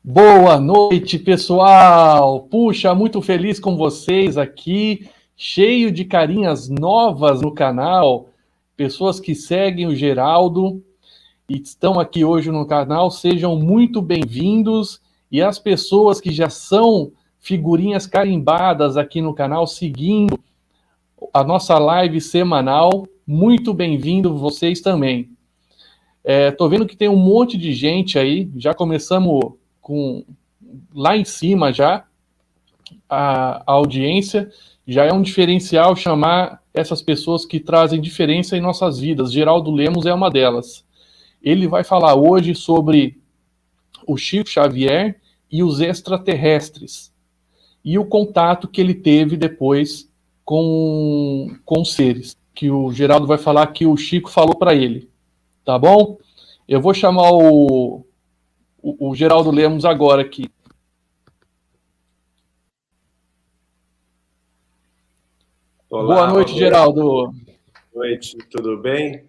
Boa noite, pessoal! Puxa, muito feliz com vocês aqui, cheio de carinhas novas no canal, pessoas que seguem o Geraldo e estão aqui hoje no canal, sejam muito bem-vindos. E as pessoas que já são figurinhas carimbadas aqui no canal, seguindo a nossa live semanal, muito bem-vindo vocês também. Tô vendo que tem um monte de gente aí, já começamos com lá em cima já, a audiência, já é um diferencial chamar essas pessoas que trazem diferença em nossas vidas. Geraldo Lemos é uma delas. Ele vai falar hoje sobre o Chico Xavier e os extraterrestres, e o contato que ele teve depois com os seres, que o Geraldo vai falar que o Chico falou para ele. Tá bom? Eu vou chamar o Geraldo Lemos agora aqui. Olá, boa noite, Roberto. Geraldo. Boa noite, tudo bem?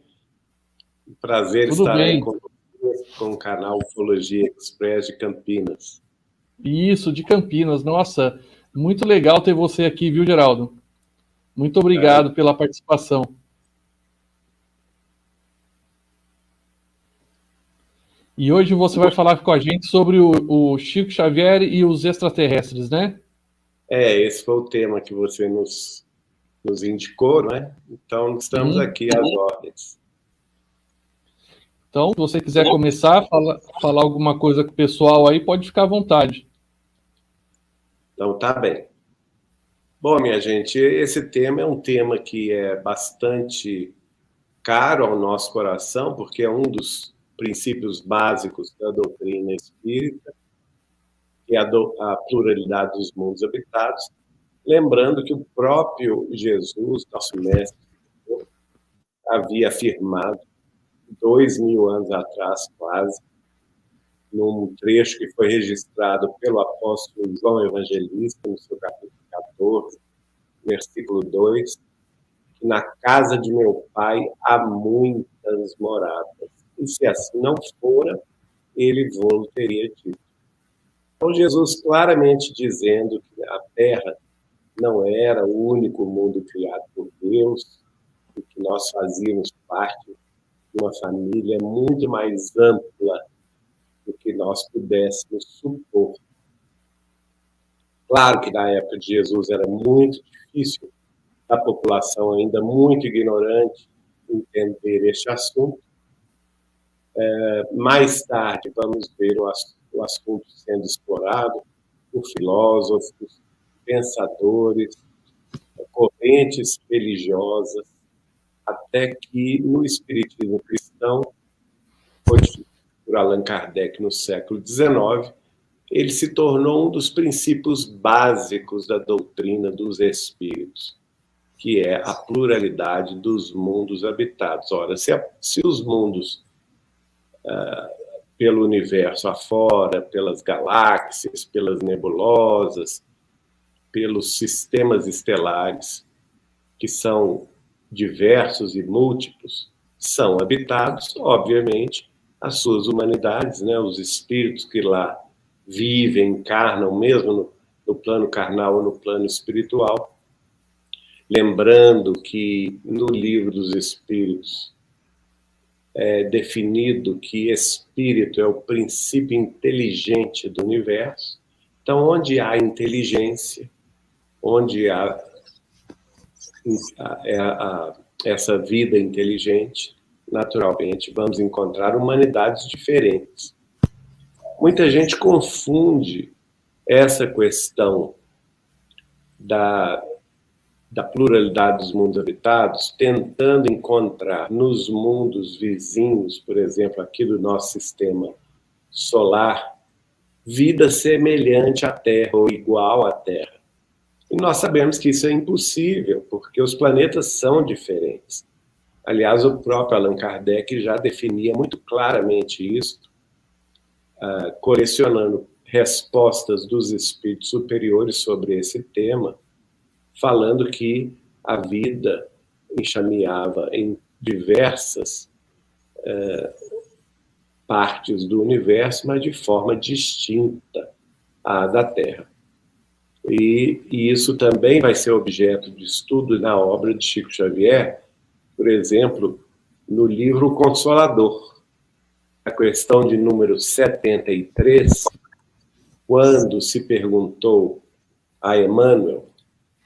Prazer tudo estar bem. aí com o canal Ufologia Express de Campinas. Isso, de Campinas. Nossa, muito legal ter você aqui, viu, Geraldo? Muito obrigado pela participação. E hoje você vai falar com a gente sobre o Chico Xavier e os extraterrestres, né? Esse foi o tema que você nos indicou, né? Então, estamos aqui às ordens. Então, se você quiser começar a falar alguma coisa com o pessoal aí, pode ficar à vontade. Então, tá bem. Bom, minha gente, esse tema é um tema que é bastante caro ao nosso coração, porque é um dos princípios básicos da doutrina espírita, que é a pluralidade dos mundos habitados. Lembrando que o próprio Jesus, nosso mestre, havia afirmado 2000 anos atrás, quase, num trecho que foi registrado pelo apóstolo João Evangelista, no seu capítulo 14, versículo 2, que na casa de meu pai há muitas moradas, e se assim não fora, ele vos teria dito. Então, Jesus claramente dizendo que a Terra não era o único mundo criado por Deus, e que nós fazíamos parte de uma família muito mais ampla do que nós pudéssemos supor. Claro que na época de Jesus era muito difícil, a população ainda muito ignorante, entender este assunto. Mais tarde vamos ver o assunto sendo explorado por filósofos, pensadores, correntes religiosas, até que no espiritismo cristão, codificado por Allan Kardec no século XIX, ele se tornou um dos princípios básicos da doutrina dos espíritos, que é a pluralidade dos mundos habitados. Ora, se os mundos pelo universo afora, pelas galáxias, pelas nebulosas, pelos sistemas estelares, que são diversos e múltiplos, são habitados, obviamente, as suas humanidades, né, os espíritos que lá vivem, encarnam, mesmo no plano carnal ou no plano espiritual. Lembrando que no Livro dos Espíritos é definido que espírito é o princípio inteligente do universo. Então, onde há inteligência, onde há essa vida inteligente, naturalmente vamos encontrar humanidades diferentes. Muita gente confunde essa questão da pluralidade dos mundos habitados, tentando encontrar nos mundos vizinhos, por exemplo, aqui do nosso sistema solar, vida semelhante à Terra ou igual à Terra. E nós sabemos que isso é impossível, porque os planetas são diferentes. Aliás, o próprio Allan Kardec já definia muito claramente isso, colecionando respostas dos espíritos superiores sobre esse tema, falando que a vida enxameava em diversas partes do universo, mas de forma distinta à da Terra. E isso também vai ser objeto de estudo na obra de Chico Xavier, por exemplo, no livro Consolador. A questão de número 73, quando se perguntou a Emmanuel,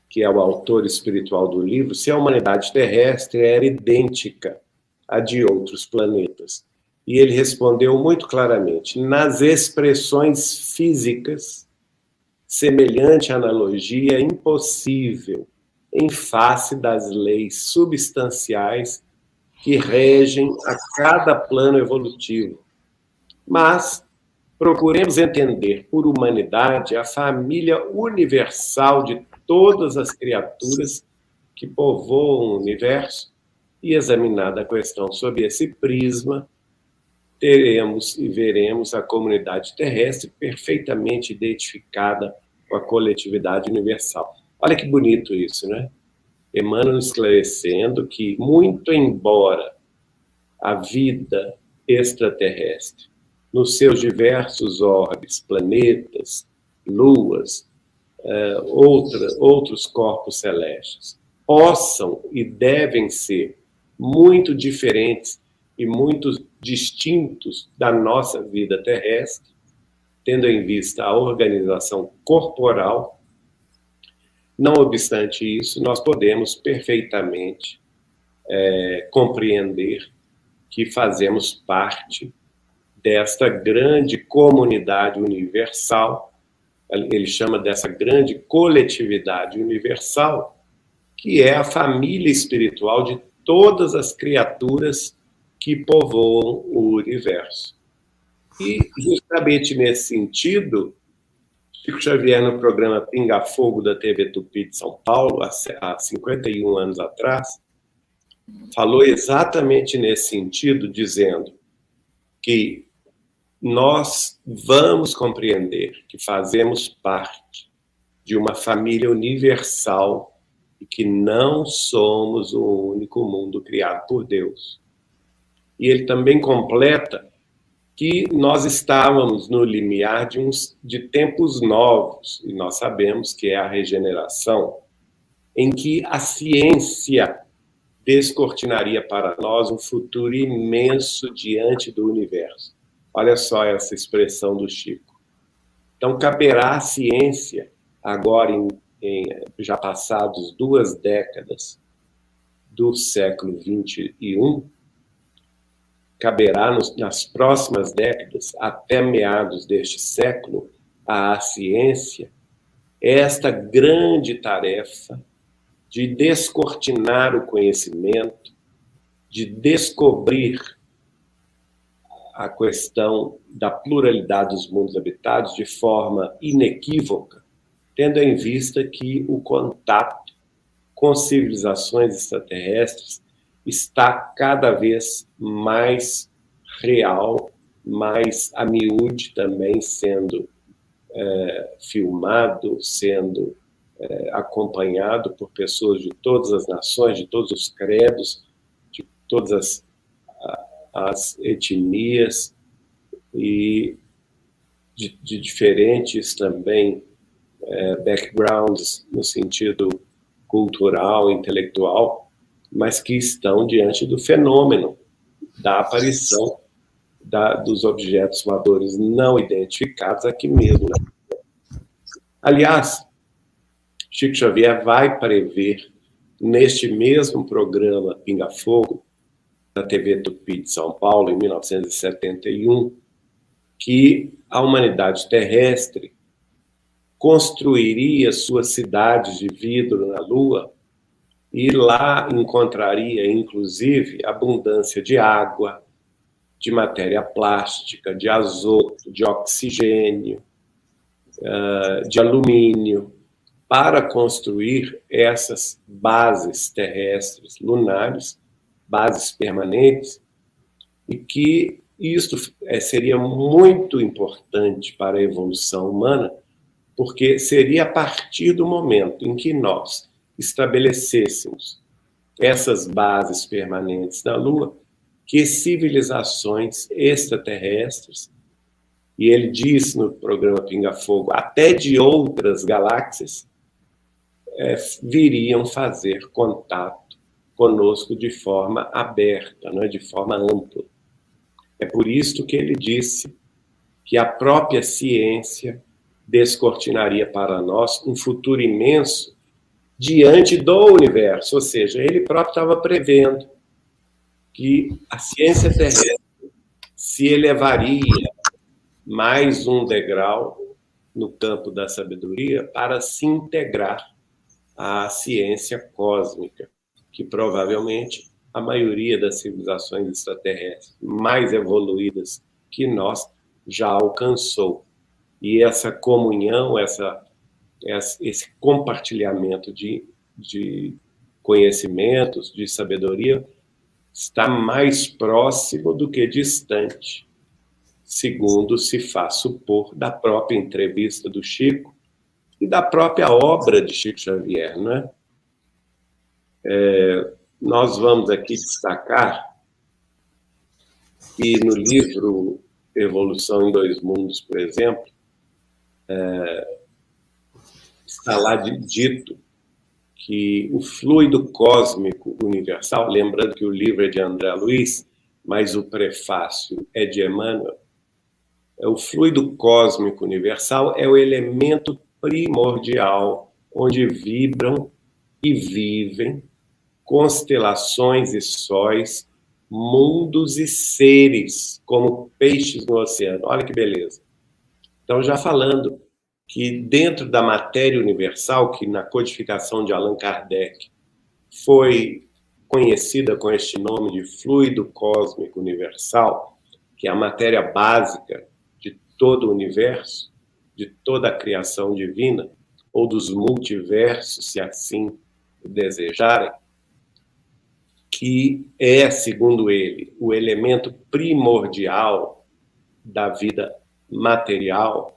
que é o autor espiritual do livro, se a humanidade terrestre era idêntica à de outros planetas. E ele respondeu muito claramente: nas expressões físicas, semelhante analogia é impossível em face das leis substanciais que regem a cada plano evolutivo. Mas procuremos entender por humanidade a família universal de todas as criaturas que povoam o universo, e examinada a questão sob esse prisma, teremos e veremos a comunidade terrestre perfeitamente identificada com a coletividade universal. Olha que bonito isso, né? Emmanuel esclarecendo que, muito embora a vida extraterrestre, nos seus diversos orbes, planetas, luas, outros corpos celestes, possam e devem ser muito diferentes e muito distintos da nossa vida terrestre, tendo em vista a organização corporal. Não obstante isso, nós podemos perfeitamente compreender que fazemos parte desta grande comunidade universal, ele chama dessa grande coletividade universal, que é a família espiritual de todas as criaturas que povoam o universo. E, justamente nesse sentido, Chico Xavier, no programa Pinga Fogo da TV Tupi de São Paulo, há 51 anos atrás, falou exatamente nesse sentido, dizendo que nós vamos compreender que fazemos parte de uma família universal e que não somos o único mundo criado por Deus. E ele também completa que nós estávamos no limiar de tempos novos, e nós sabemos que é a regeneração, em que a ciência descortinaria para nós um futuro imenso diante do universo. Olha só essa expressão do Chico. Então, caberá à ciência, agora já passados 2 décadas do século XXI, caberá nas próximas décadas, até meados deste século, à ciência esta grande tarefa de descortinar o conhecimento, de descobrir a questão da pluralidade dos mundos habitados de forma inequívoca, tendo em vista que o contato com civilizações extraterrestres está cada vez mais real, mais a miúde também sendo filmado, sendo acompanhado por pessoas de todas as nações, de todos os credos, de todas as etnias e de diferentes também backgrounds no sentido cultural, intelectual, mas que estão diante do fenômeno da aparição dos objetos voadores não identificados aqui mesmo. Aliás, Chico Xavier vai prever, neste mesmo programa Pinga Fogo, da TV Tupi de São Paulo, em 1971, que a humanidade terrestre construiria suas cidades de vidro na Lua e lá encontraria, inclusive, abundância de água, de matéria plástica, de azoto, de oxigênio, de alumínio, para construir essas bases terrestres lunares, bases permanentes, e que isto seria muito importante para a evolução humana, porque seria a partir do momento em que nós estabelecêssemos essas bases permanentes na Lua que civilizações extraterrestres, e ele disse no programa Pinga Fogo, até de outras galáxias, viriam fazer contato conosco de forma aberta, não é? De forma ampla. É por isso que ele disse que a própria ciência descortinaria para nós um futuro imenso diante do universo, ou seja, ele próprio estava prevendo que a ciência terrestre se elevaria mais um degrau no campo da sabedoria para se integrar à ciência cósmica, que provavelmente a maioria das civilizações extraterrestres mais evoluídas que nós já alcançou. E essa comunhão, esse compartilhamento de conhecimentos, de sabedoria, está mais próximo do que distante, segundo se faz supor da própria entrevista do Chico e da própria obra de Chico Xavier, não é? Nós vamos aqui destacar que no livro Evolução em Dois Mundos, por exemplo, está lá dito que o fluido cósmico universal, lembrando que o livro é de André Luiz, mas o prefácio é de Emmanuel, o fluido cósmico universal é o elemento primordial onde vibram e vivem constelações e sóis, mundos e seres, como peixes no oceano. Olha que beleza. Então, já falando que dentro da matéria universal, que na codificação de Allan Kardec foi conhecida com este nome de fluido cósmico universal, que é a matéria básica de todo o universo, de toda a criação divina, ou dos multiversos, se assim desejarem, que é, segundo ele, o elemento primordial da vida material.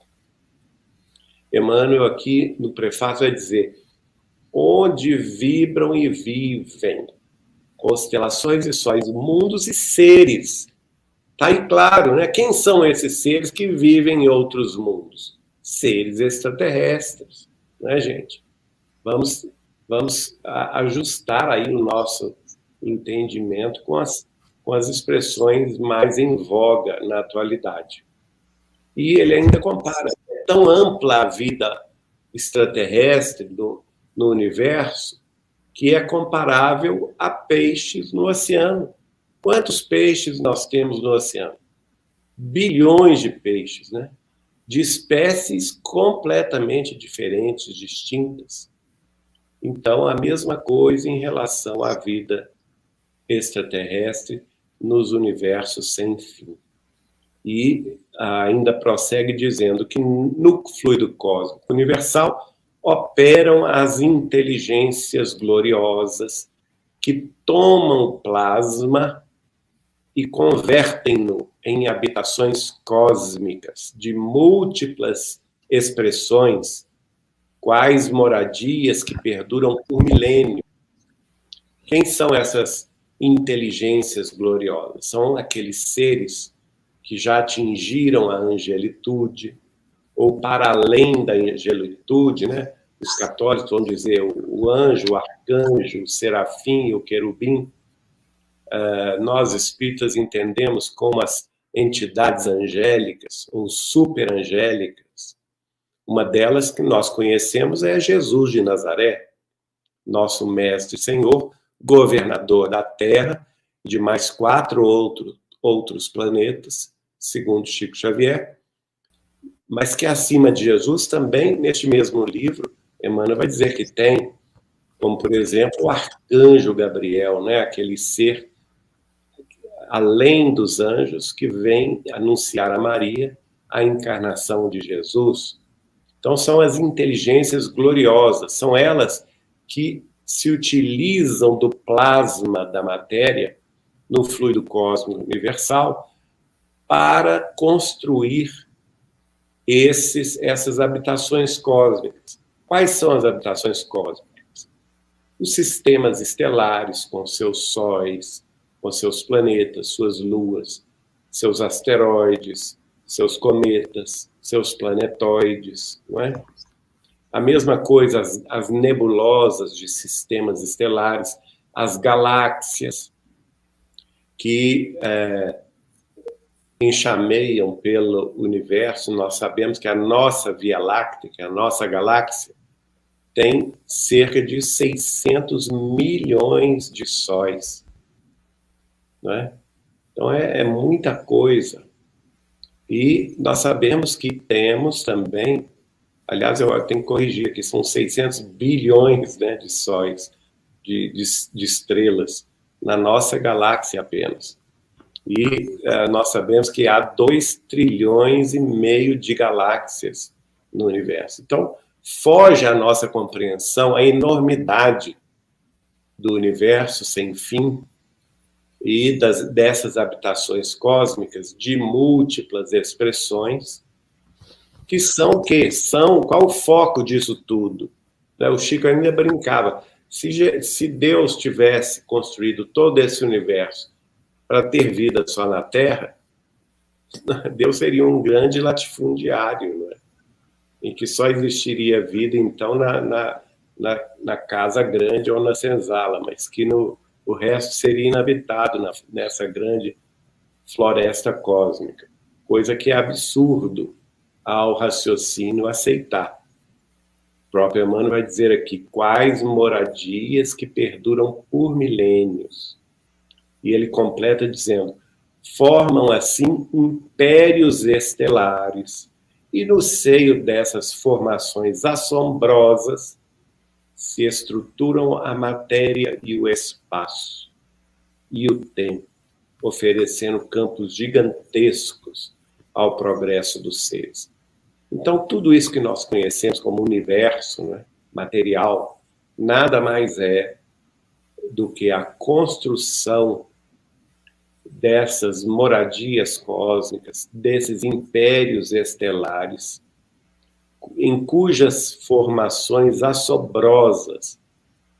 Emmanuel aqui no prefácio vai dizer: onde vibram e vivem constelações e sóis, mundos e seres. Está aí claro, né? Quem são esses seres que vivem em outros mundos? Seres extraterrestres, né, gente? Vamos ajustar aí o nosso entendimento com as expressões mais em voga na atualidade. E ele ainda compara: é tão ampla a vida extraterrestre no universo que é comparável a peixes no oceano. Quantos peixes nós temos no oceano? Bilhões de peixes, né? De espécies completamente diferentes, distintas. Então, a mesma coisa em relação à vida extraterrestre nos universos sem fim. E ainda prossegue dizendo que no fluido cósmico universal operam as inteligências gloriosas que tomam o plasma e convertem-no em habitações cósmicas de múltiplas expressões, quais moradias que perduram por milênio. Quem são essas inteligências gloriosas? São aqueles seres que já atingiram a angelitude, ou para além da angelitude, né? Os católicos vão dizer o anjo, o arcanjo, o serafim, o querubim. Nós espíritas entendemos como as entidades angélicas ou superangélicas. Uma delas que nós conhecemos é Jesus de Nazaré, nosso mestre e Senhor, governador da Terra e de mais 4 outros planetas, segundo Chico Xavier, mas que acima de Jesus também, neste mesmo livro, Emmanuel vai dizer que tem, como por exemplo, o arcanjo Gabriel, né? Aquele ser além dos anjos que vem anunciar a Maria a encarnação de Jesus. Então são as inteligências gloriosas, são elas que se utilizam do plasma da matéria no fluido cósmico universal para construir essas habitações cósmicas. Quais são as habitações cósmicas? Os sistemas estelares, com seus sóis, com seus planetas, suas luas, seus asteroides, seus cometas, seus planetoides, não é? A mesma coisa as nebulosas de sistemas estelares, as galáxias, que enxameiam pelo universo. Nós sabemos que a nossa Via Láctea, que é a nossa galáxia, tem cerca de 600 milhões de sóis. Não é? Então, é muita coisa. E nós sabemos que temos também, aliás, eu tenho que corrigir aqui, são 600 bilhões, né, de sóis, de estrelas, na nossa galáxia apenas. E nós sabemos que há 2,5 trilhões de galáxias no universo. Então, foge à nossa compreensão a enormidade do universo sem fim e dessas habitações cósmicas de múltiplas expressões, que são o quê? Qual o foco disso tudo? O Chico ainda brincava, se Deus tivesse construído todo esse universo para ter vida só na Terra, Deus seria um grande latifundiário, né? Em que só existiria vida, então, na casa grande ou na senzala, mas que o resto seria inabitado nessa grande floresta cósmica, coisa que é absurdo ao raciocínio aceitar. O próprio Emmanuel vai dizer aqui, quais moradias que perduram por milênios. E ele completa dizendo, formam assim impérios estelares, e no seio dessas formações assombrosas se estruturam a matéria e o espaço e o tempo, oferecendo campos gigantescos ao progresso dos seres. Então, tudo isso que nós conhecemos como universo, né, material, nada mais é do que a construção dessas moradias cósmicas, desses impérios estelares, em cujas formações assombrosas,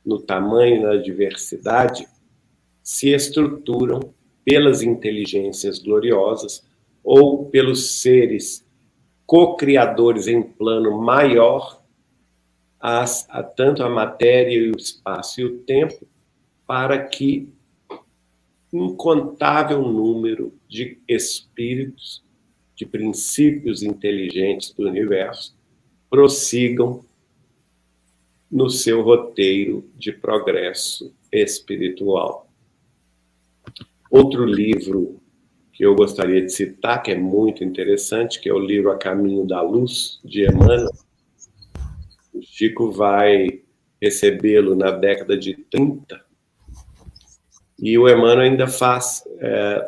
no tamanho e na diversidade, se estruturam pelas inteligências gloriosas ou pelos seres co-criadores em plano maior, tanto a matéria e o espaço e o tempo, para que incontável número de espíritos, de princípios inteligentes do universo, prossigam no seu roteiro de progresso espiritual. Outro livro que eu gostaria de citar, que é muito interessante, que é o livro A Caminho da Luz, de Emmanuel. O Chico vai recebê-lo na década de 30, e o Emmanuel ainda faz,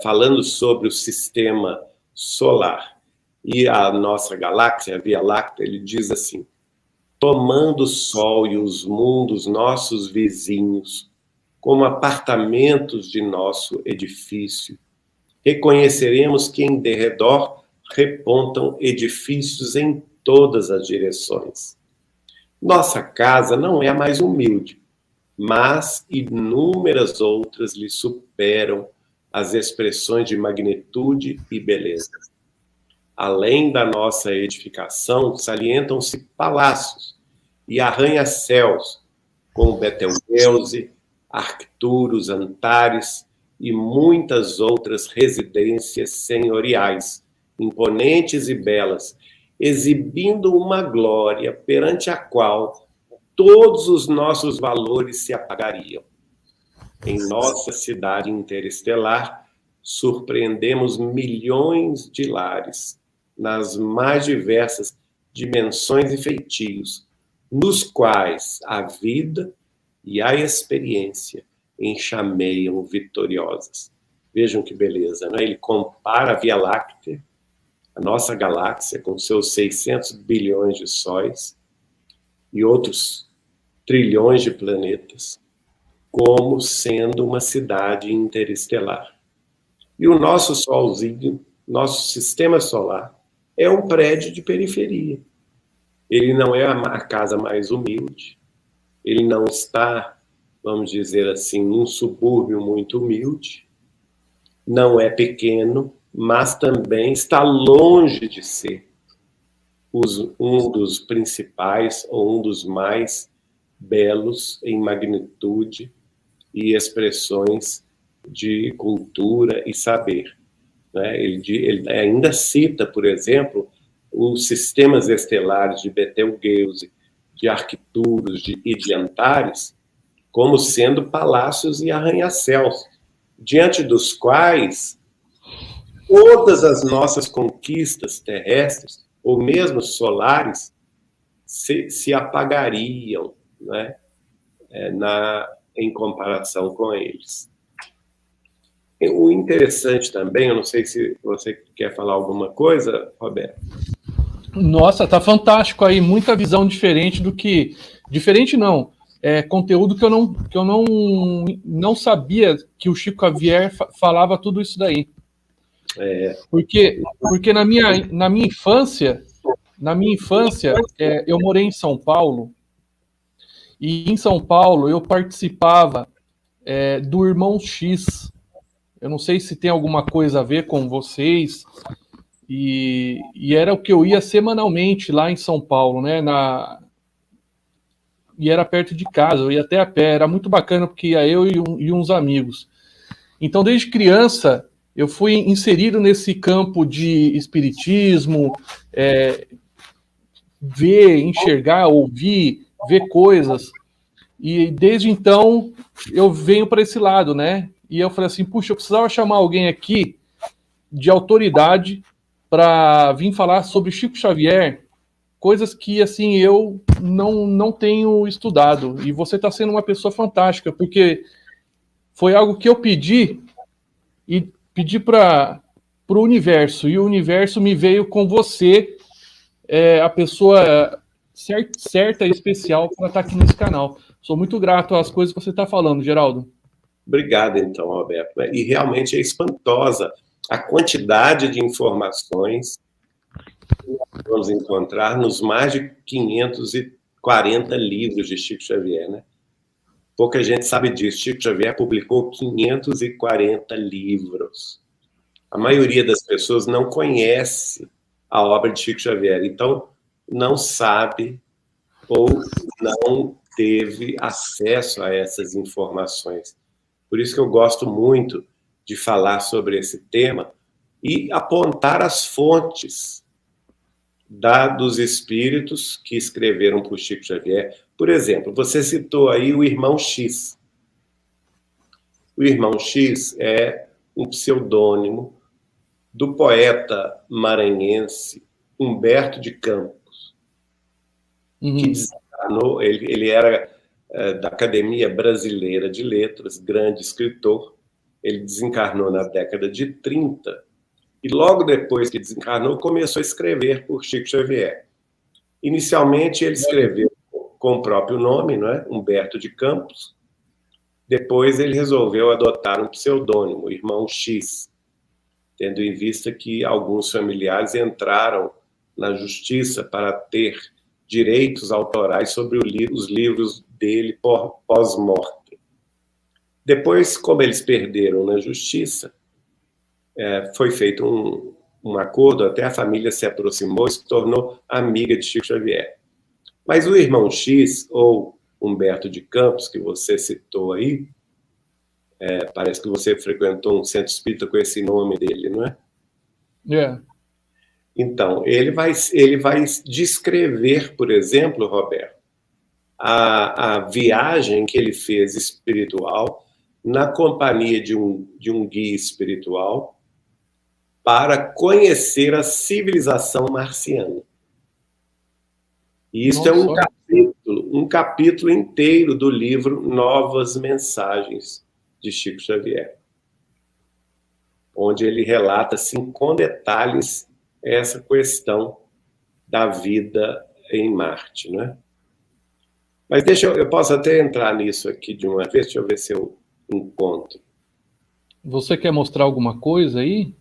falando sobre o sistema solar e a nossa galáxia, a Via Láctea, ele diz assim, tomando o Sol e os mundos nossos vizinhos como apartamentos de nosso edifício, reconheceremos que em derredor repontam edifícios em todas as direções. Nossa casa não é a mais humilde, mas inúmeras outras lhe superam as expressões de magnitude e beleza. Além da nossa edificação, salientam-se palácios e arranha-céus, como Betelgeuse, Arcturus, Antares e muitas outras residências senhoriais, imponentes e belas, exibindo uma glória perante a qual todos os nossos valores se apagariam. Em nossa cidade interestelar, surpreendemos milhões de lares, nas mais diversas dimensões e feitios, nos quais a vida e a experiência enxameiam vitoriosas. Vejam que beleza, né? Ele compara a Via Láctea, a nossa galáxia, com seus 600 bilhões de sóis e outros trilhões de planetas, como sendo uma cidade interestelar. E o nosso solzinho, nosso sistema solar, é um prédio de periferia. Ele não é a casa mais humilde, ele não está, vamos dizer assim, num subúrbio muito humilde, não é pequeno, mas também está longe de ser um dos principais ou um dos mais belos em magnitude e expressões de cultura e saber. Né? Ele ainda cita, por exemplo, os sistemas estelares de Betelgeuse, de Arcturus e de Antares, como sendo palácios e arranha-céus, diante dos quais todas as nossas conquistas terrestres, ou mesmo solares, se apagariam, né? Em comparação com eles. O interessante também, eu não sei se você quer falar alguma coisa, Roberto. Nossa, tá fantástico aí, muita visão diferente do que... Diferente não, conteúdo que eu não sabia que o Chico Xavier falava tudo isso daí. Porque na minha infância, eu morei em São Paulo, e em São Paulo eu participava do Irmão X. Eu não sei se tem alguma coisa a ver com vocês, e era o que eu ia semanalmente lá em São Paulo, né? E era perto de casa, eu ia até a pé, era muito bacana, porque ia eu e uns amigos. Então, desde criança, eu fui inserido nesse campo de espiritismo, ver, enxergar, ouvir, ver coisas. E desde então, eu venho para esse lado, né? E eu falei assim, puxa, eu precisava chamar alguém aqui de autoridade para vir falar sobre Chico Xavier, coisas que, assim, eu não tenho estudado. E você está sendo uma pessoa fantástica, porque foi algo que eu pedi para o universo, e o universo me veio com você, a pessoa certa e especial para estar aqui nesse canal. Sou muito grato às coisas que você está falando, Geraldo. Obrigado, então, Roberto. E realmente é espantosa a quantidade de informações que nós vamos encontrar nos mais de 540 livros de Chico Xavier, né? Pouca gente sabe disso. Chico Xavier publicou 540 livros. A maioria das pessoas não conhece a obra de Chico Xavier, então não sabe ou não teve acesso a essas informações. Por isso que eu gosto muito de falar sobre esse tema e apontar as fontes dos espíritos que escreveram por Chico Xavier. Por exemplo, você citou aí o Irmão X. O Irmão X é um pseudônimo do poeta maranhense Humberto de Campos, que desencarnou. Ele era da Academia Brasileira de Letras, grande escritor. Ele desencarnou na década de 30 e logo depois que desencarnou começou a escrever por Chico Xavier. Inicialmente ele escreveu com o próprio nome, não é? Humberto de Campos. Depois ele resolveu adotar um pseudônimo, Irmão X, tendo em vista que alguns familiares entraram na justiça para ter direitos autorais sobre os livros dele pós-morte. Depois, como eles perderam na justiça, foi feito um acordo, até a família se aproximou e se tornou amiga de Chico Xavier. Mas o Irmão X, ou Humberto de Campos, que você citou aí, parece que você frequentou um centro espírita com esse nome dele, não é? Então, ele vai descrever, por exemplo, Roberto, a viagem que ele fez espiritual na companhia de um guia espiritual para conhecer a civilização marciana. E isso é um capítulo inteiro do livro Novas Mensagens de Chico Xavier, onde ele relata, assim, com detalhes, essa questão da vida em Marte, né? Mas eu posso até entrar nisso aqui de uma vez, deixa eu ver se eu encontro. Você quer mostrar alguma coisa aí?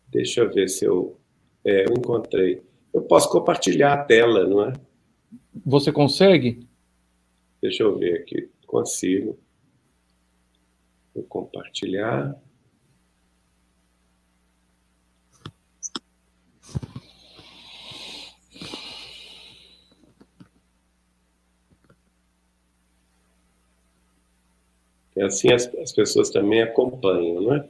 Deixa eu ver se eu encontrei. Eu posso compartilhar a tela, não é? Você consegue? Deixa eu ver aqui. Consigo. Vou compartilhar. E assim as pessoas também acompanham, não é?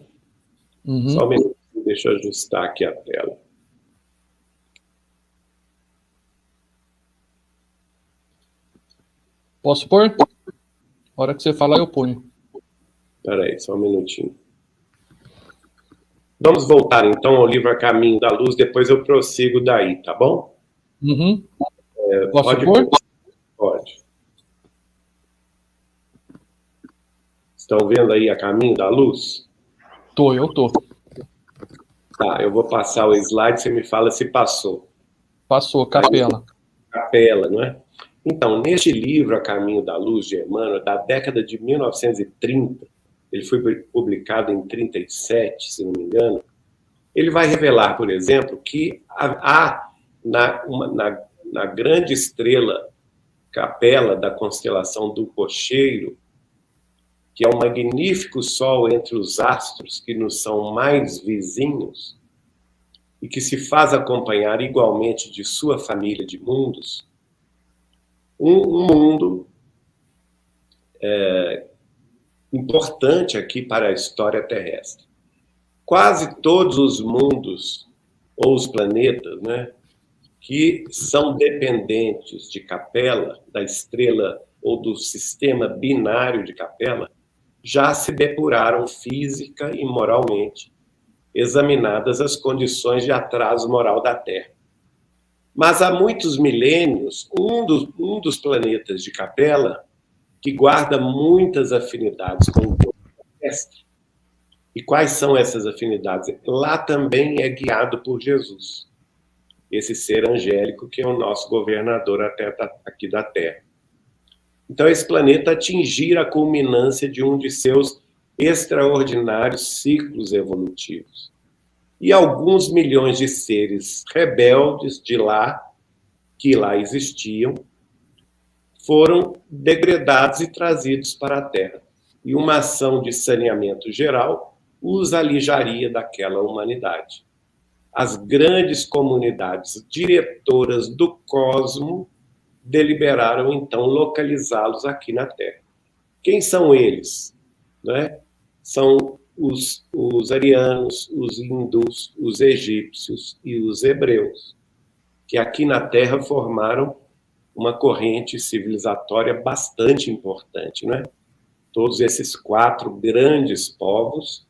Uhum. Só um minuto, deixa eu ajustar aqui a tela. Posso pôr? Na hora que você falar, eu ponho. Espera aí, só um minutinho. Vamos voltar, então, ao livro A Caminho da Luz, depois eu prossigo daí, tá bom? Uhum. Posso pôr? Pode. Estão vendo aí A Caminho da Luz? Eu tô. Tá, eu vou passar o slide, você me fala se passou. Passou, capela. Capela, não é? Então, neste livro, A Caminho da Luz, de Emmanuel, da década de 1930, ele foi publicado em 37, se não me engano, ele vai revelar, por exemplo, que há na grande estrela Capela da constelação do Cocheiro, que é um magnífico sol entre os astros que nos são mais vizinhos e que se faz acompanhar igualmente de sua família de mundos, um mundo importante aqui para a história terrestre. Quase todos os mundos ou os planetas, né, que são dependentes de Capela, da estrela ou do sistema binário de Capela, já se depuraram física e moralmente, examinadas as condições de atraso moral da Terra. Mas há muitos milênios, um dos planetas de Capela, que guarda muitas afinidades com o corpo terrestre. E quais são essas afinidades? Lá também é guiado por Jesus, esse ser angélico que é o nosso governador até aqui da Terra. Então, esse planeta atingira a culminância de um de seus extraordinários ciclos evolutivos. E alguns milhões de seres rebeldes de lá, que lá existiam, foram degradados e trazidos para a Terra. E uma ação de saneamento geral os alijaria daquela humanidade. As grandes comunidades diretoras do cosmo deliberaram, então, localizá-los aqui na Terra. Quem são eles? Né? São os arianos, os hindus, os egípcios e os hebreus, que aqui na Terra formaram uma corrente civilizatória bastante importante, né? Todos esses 4 grandes povos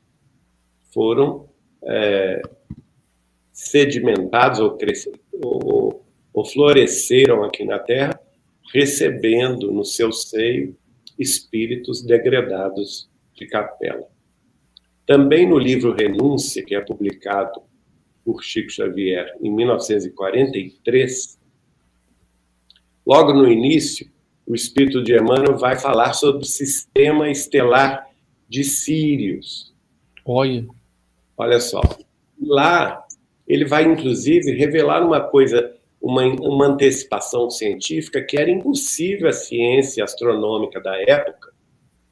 foram sedimentados ou floresceram aqui na Terra, recebendo no seu seio espíritos degradados de Capela. Também no livro Renúncia, que é publicado por Chico Xavier em 1943, logo no início, o espírito de Emmanuel vai falar sobre o sistema estelar de Sírius. Olha só. Lá, ele vai, inclusive, revelar uma coisa, uma antecipação científica que era impossível a ciência astronômica da época,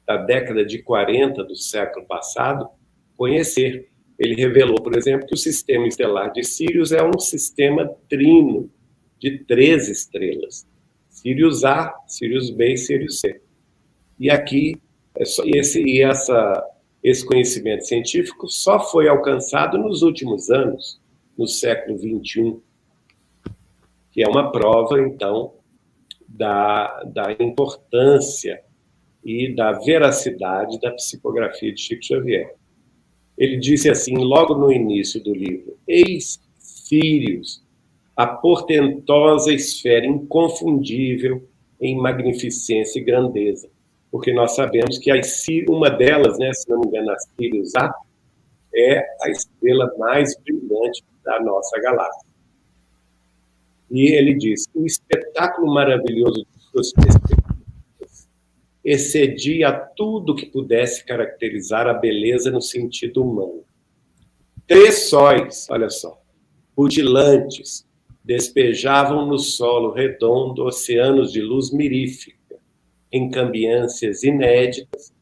da década de 40 do século passado, conhecer. Ele revelou, por exemplo, que o sistema estelar de Sírius é um sistema trino de 3 estrelas. Sirius A, Sirius B e Sirius C. E aqui, esse conhecimento científico só foi alcançado nos últimos anos, no século XXI, que é uma prova, então, da importância e da veracidade da psicografia de Chico Xavier. Ele disse assim, logo no início do livro: eis Sírius, a portentosa esfera inconfundível em magnificência e grandeza. Porque nós sabemos que uma delas, né, se não me engano, a Sirius A, é a estrela mais brilhante da nossa galáxia. E ele diz: o espetáculo maravilhoso de suas perspectivas excedia tudo que pudesse caracterizar a beleza no sentido humano. 3 sóis, olha só, rutilantes, despejavam no solo redondo oceanos de luz mirífica, em cambiâncias inéditas,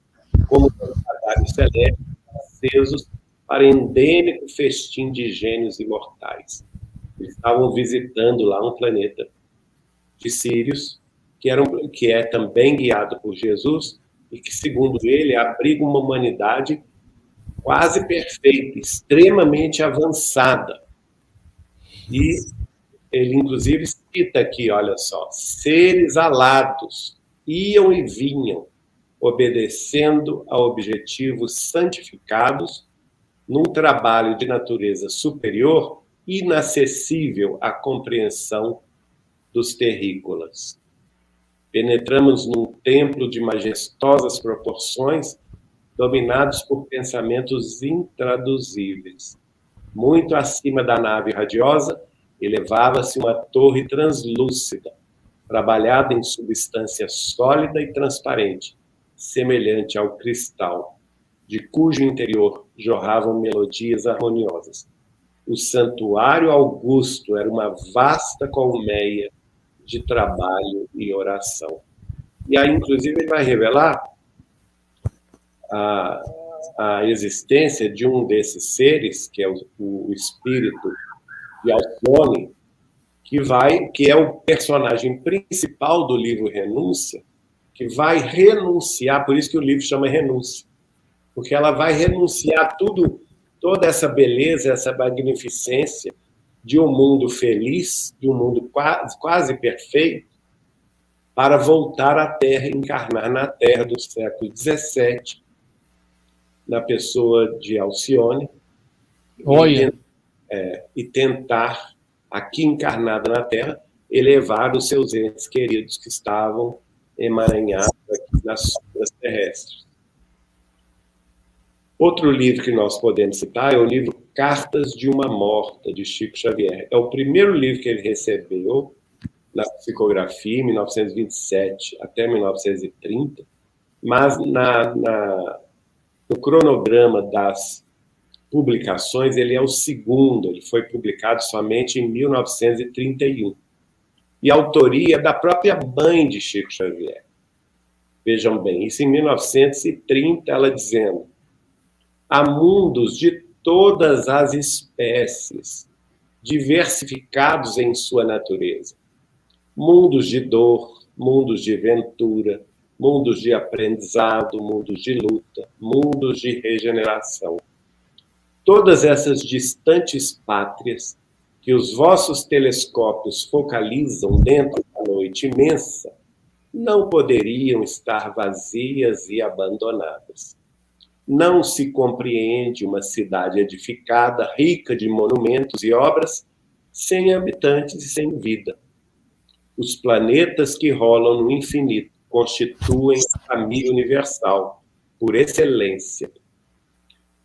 como altares celestes acesos para endêmico festim de gênios imortais. Eles estavam visitando lá um planeta de Sírios, que é também guiado por Jesus, e que, segundo ele, abriga uma humanidade quase perfeita, extremamente avançada. E ele, inclusive, cita aqui, olha só, seres alados iam e vinham, obedecendo a objetivos santificados, num trabalho de natureza superior, inacessível à compreensão dos terrícolas. Penetramos num templo de majestosas proporções, dominados por pensamentos intraduzíveis. Muito acima da nave radiosa, elevava-se uma torre translúcida, trabalhada em substância sólida e transparente, semelhante ao cristal, de cujo interior jorravam melodias harmoniosas. O santuário augusto era uma vasta colmeia de trabalho e oração. E aí, inclusive, ele vai revelar a existência de um desses seres, que é o espírito de Alcione, que é o personagem principal do livro Renúncia, que vai renunciar, por isso que o livro chama Renúncia, porque ela vai renunciar toda essa beleza, essa magnificência de um mundo feliz, de um mundo quase perfeito, para voltar à Terra, encarnar na Terra do século XVII, na pessoa de Alcione, e tentar, aqui encarnada na Terra, elevar os seus entes queridos que estavam emaranhados aqui nas sombras terrestres. Outro livro que nós podemos citar é o livro Cartas de uma Morta, de Chico Xavier. É o primeiro livro que ele recebeu na psicografia, em 1927 até 1930, mas no cronograma das publicações, ele é o segundo, ele foi publicado somente em 1931. E a autoria é da própria mãe de Chico Xavier. Vejam bem, isso em 1930, ela dizendo: há mundos de todas as espécies, diversificados em sua natureza. Mundos de dor, mundos de ventura, mundos de aprendizado, mundos de luta, mundos de regeneração. Todas essas distantes pátrias que os vossos telescópios focalizam dentro da noite imensa não poderiam estar vazias e abandonadas. Não se compreende uma cidade edificada, rica de monumentos e obras, sem habitantes e sem vida. Os planetas que rolam no infinito constituem a família universal, por excelência.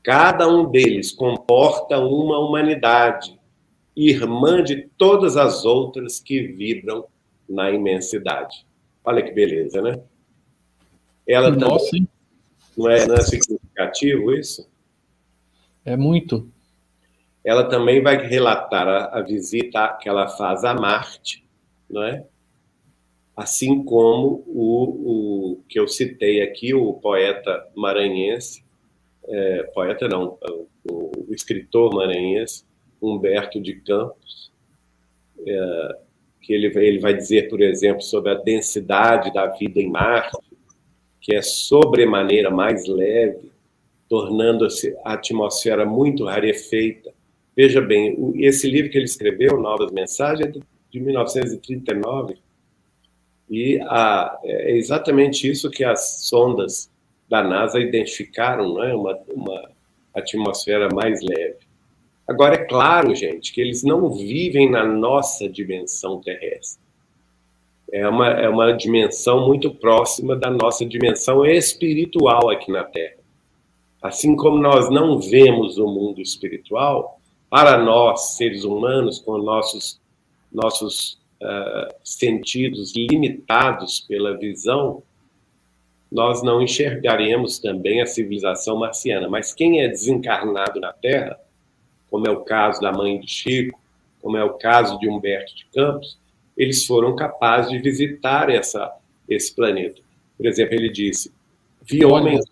Cada um deles comporta uma humanidade, irmã de todas as outras que vibram na imensidade. Olha que beleza, né? Ela Nossa, também, não é significativo isso? É muito. Ela também vai relatar a visita que ela faz a Marte, não é? Assim como o que eu citei aqui, o poeta maranhense, poeta não, o escritor maranhense, Humberto de Campos, que ele vai dizer, por exemplo, sobre a densidade da vida em Marte, que é sobremaneira mais leve, tornando-se a atmosfera muito rarefeita. Veja bem, esse livro que ele escreveu, Novas Mensagens, é de 1939, e é exatamente isso que as sondas da NASA identificaram, né? Uma atmosfera mais leve. Agora, é claro, gente, que eles não vivem na nossa dimensão terrestre. É uma dimensão muito próxima da nossa dimensão espiritual aqui na Terra. Assim como nós não vemos o mundo espiritual, para nós, seres humanos, com nossos sentidos limitados pela visão, nós não enxergaremos também a civilização marciana. Mas quem é desencarnado na Terra, como é o caso da mãe de Chico, como é o caso de Humberto de Campos, eles foram capazes de visitar esse planeta. Por exemplo, ele disse, vi homens...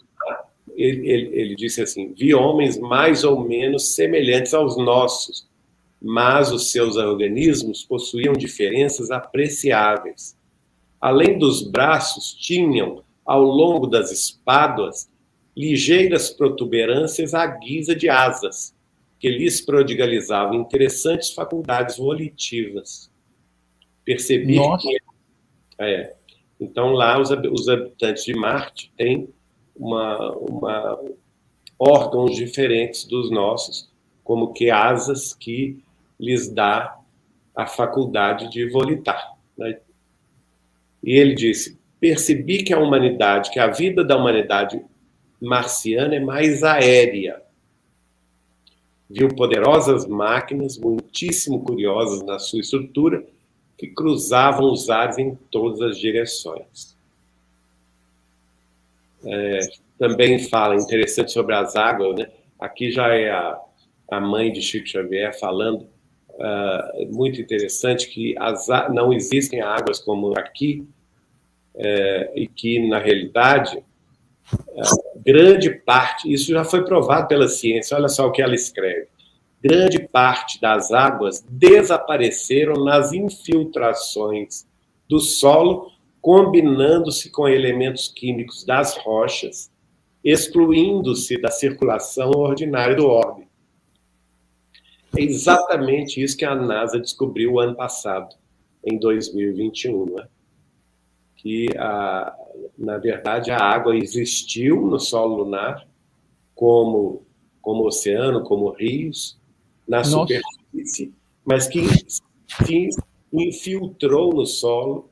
ele disse assim: vi homens mais ou menos semelhantes aos nossos, mas os seus organismos possuíam diferenças apreciáveis. Além dos braços, tinham, ao longo das espáduas, ligeiras protuberâncias à guisa de asas, que lhes prodigalizavam interessantes faculdades volitivas. Percebi Nossa. que... Então, lá, os habitantes de Marte têm órgãos diferentes dos nossos, como que asas que lhes dá a faculdade de volitar, né? E ele disse: percebi que a vida da humanidade marciana é mais aérea. Viu poderosas máquinas, muitíssimo curiosas na sua estrutura, que cruzavam os ares em todas as direções. Também fala interessante sobre as águas, né? Aqui já é a mãe de Chico Xavier falando, muito interessante, que não existem águas como aqui, e que, na realidade, grande parte, isso já foi provado pela ciência, olha só o que ela escreve: grande parte das águas desapareceram nas infiltrações do solo, combinando-se com elementos químicos das rochas, excluindo-se da circulação ordinária do orbe. É exatamente isso que a NASA descobriu o ano passado, em 2021, né? Que, na verdade, a água existiu no solo lunar, como oceano, como rios, na superfície, mas que se infiltrou no solo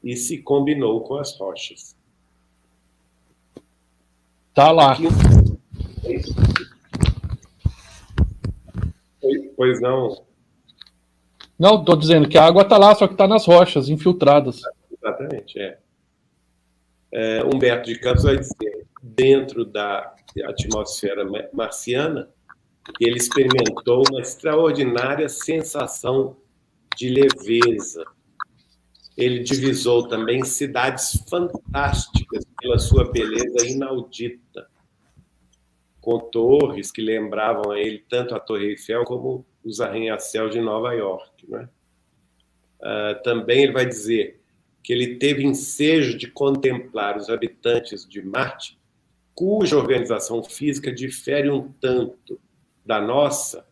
e se combinou com as rochas. Tá lá. Aqui... Pois não? Não, estou dizendo que a água está lá, só que está nas rochas, infiltradas. Exatamente, Humberto de Campos vai dizer, dentro da atmosfera marciana, que ele experimentou uma extraordinária sensação de leveza. Ele divisou também cidades fantásticas pela sua beleza inaudita, com torres que lembravam a ele tanto a Torre Eiffel como os arranha-céus de Nova York, né? Também ele vai dizer que ele teve ensejo de contemplar os habitantes de Marte, cuja organização física difere um tanto da nossa,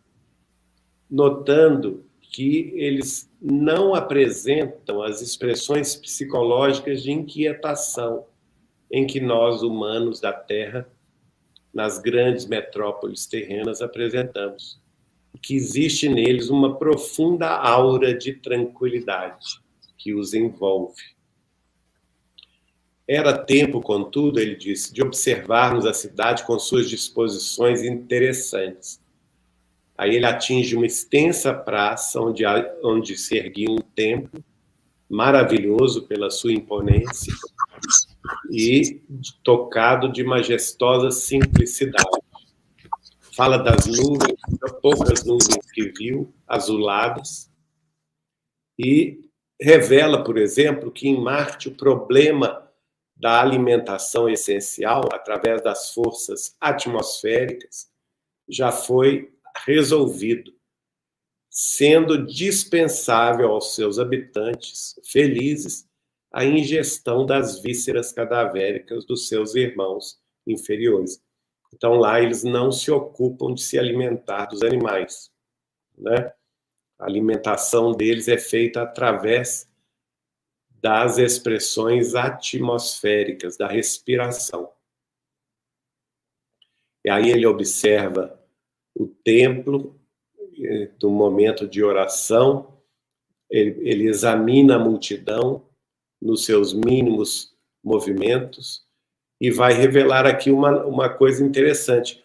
notando que eles não apresentam as expressões psicológicas de inquietação em que nós, humanos da Terra, nas grandes metrópoles terrenas, apresentamos. Que existe neles uma profunda aura de tranquilidade que os envolve. Era tempo, contudo, ele disse, de observarmos a cidade com suas disposições interessantes. Aí ele atinge uma extensa praça onde se erguia um templo, maravilhoso pela sua imponência e tocado de majestosa simplicidade. Fala das nuvens, poucas nuvens que viu, azuladas, e revela, por exemplo, que em Marte o problema da alimentação essencial, através das forças atmosféricas, já foi resolvido, sendo dispensável aos seus habitantes felizes a ingestão das vísceras cadavéricas dos seus irmãos inferiores. Então, lá eles não se ocupam de se alimentar dos animais, né? A alimentação deles é feita através das expressões atmosféricas, da respiração. E aí ele observa o templo, do momento de oração, ele examina a multidão nos seus mínimos movimentos e vai revelar aqui uma coisa interessante.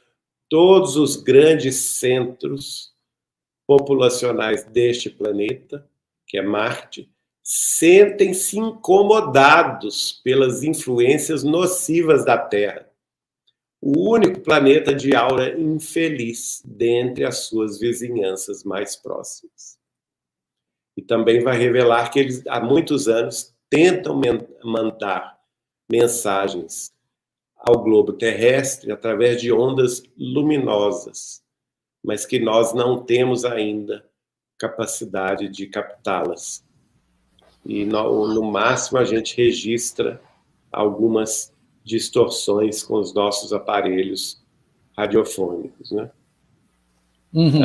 Todos os grandes centros populacionais deste planeta, que é Marte, sentem-se incomodados pelas influências nocivas da Terra. O único planeta de aura infeliz dentre as suas vizinhanças mais próximas. E também vai revelar que eles, há muitos anos, tentam mandar mensagens ao globo terrestre através de ondas luminosas, mas que nós não temos ainda capacidade de captá-las. E no máximo a gente registra algumas distorções com os nossos aparelhos radiofônicos, né? Uhum.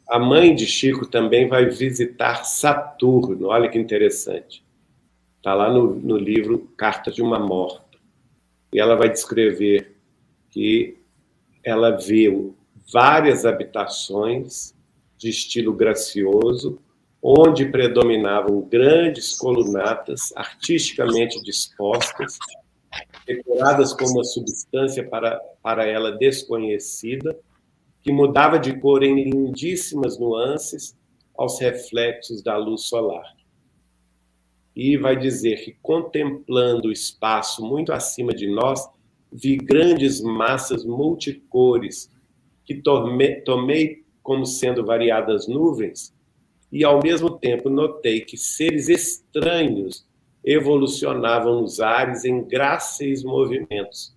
A mãe de Chico também vai visitar Saturno, olha que interessante. Está lá no livro Carta de uma Morta. E ela vai descrever que ela viu várias habitações de estilo gracioso, onde predominavam grandes colunatas artisticamente dispostas, decoradas com uma substância para ela desconhecida, que mudava de cor em lindíssimas nuances aos reflexos da luz solar. E vai dizer que, contemplando o espaço muito acima de nós, vi grandes massas multicores que tomei como sendo variadas nuvens e, ao mesmo tempo, notei que seres estranhos evolucionavam nos ares em gráceis movimentos,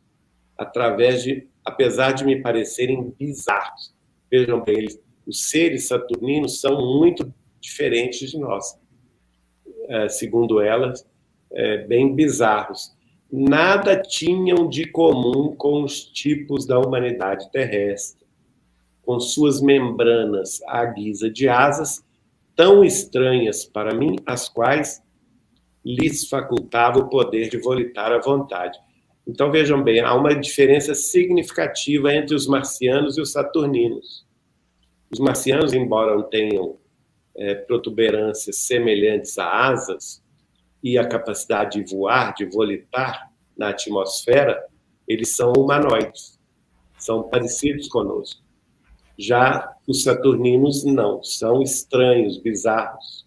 apesar de me parecerem bizarros. Vejam bem, os seres saturninos são muito diferentes de nós. Segundo elas, bem bizarros. Nada tinham de comum com os tipos da humanidade terrestre, com suas membranas à guisa de asas, tão estranhas para mim, as quais lhes facultava o poder de volitar à vontade. Então, vejam bem, há uma diferença significativa entre os marcianos e os saturninos. Os marcianos, embora não tenham protuberâncias semelhantes a asas e a capacidade de voar, de volitar na atmosfera, eles são humanoides, são parecidos conosco. Já os saturninos não, são estranhos, bizarros.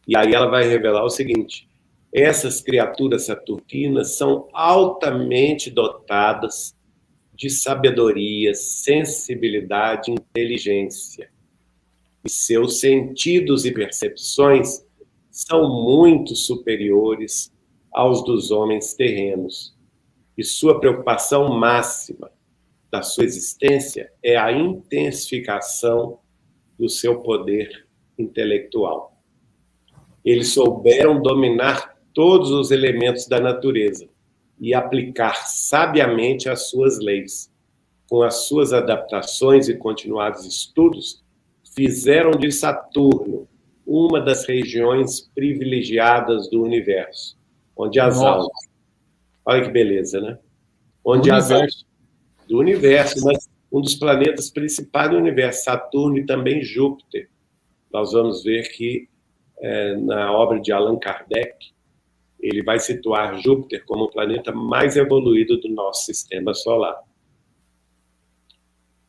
E aí ela vai revelar o seguinte: essas criaturas saturninas são altamente dotadas de sabedoria, sensibilidade e inteligência. E seus sentidos e percepções são muito superiores aos dos homens terrenos. E sua preocupação máxima da sua existência é a intensificação do seu poder intelectual. Eles souberam dominar todos os elementos da natureza e aplicar sabiamente as suas leis. Com as suas adaptações e continuados estudos, fizeram de Saturno uma das regiões privilegiadas do universo, onde as almas... Olha que beleza, né? Onde as almas do universo, mas um dos planetas principais do universo, Saturno e também Júpiter. Nós vamos ver que na obra de Allan Kardec, ele vai situar Júpiter como o planeta mais evoluído do nosso sistema solar.